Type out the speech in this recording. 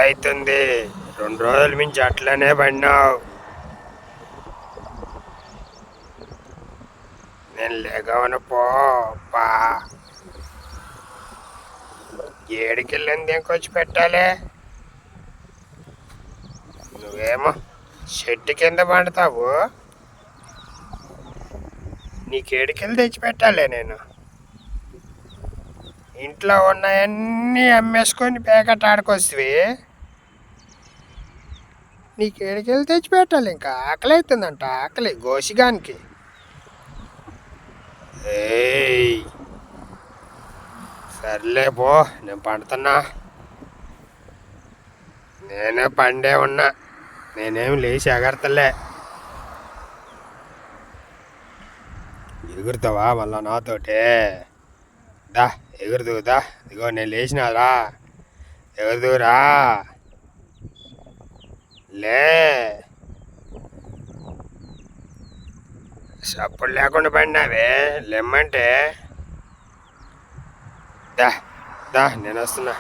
అవుతుంది. 2 రోజుల మించి అట్లనే పడినావు. నేను లేగవను పా ఏడికెళ్ళింది ఇంకొచ్చి పెట్టాలి. నువ్వేమో చెట్టు కింద పండుతావు. నీకేడికెళ్ళి తెచ్చి పెట్టాలి. నేను ఇంట్లో ఉన్నాయన్నీ అమ్మేసుకొని ప్యాకెట్ ఆడుకొస్తే నీకేడికెళ్ళి తెచ్చి పెట్టాలి. ఇంకా ఆకలి అవుతుందంట. ఆకలి గోసిగానికి. ఏయ్ సర్లే పో, నేను పండుతున్నా. నేనే పండే ఉన్నా. నేనేం లేచి ఎగరతలే. ఎగురుతావా మళ్ళా నాతోటే? దా ఎగురుదువుదా. ఇగో నేను లేచినారా, ఎగురుదురా. లే సప్పుడు లేకుండా పడినావే, లెమ్మంటే. దా దా నేను వస్తున్నా.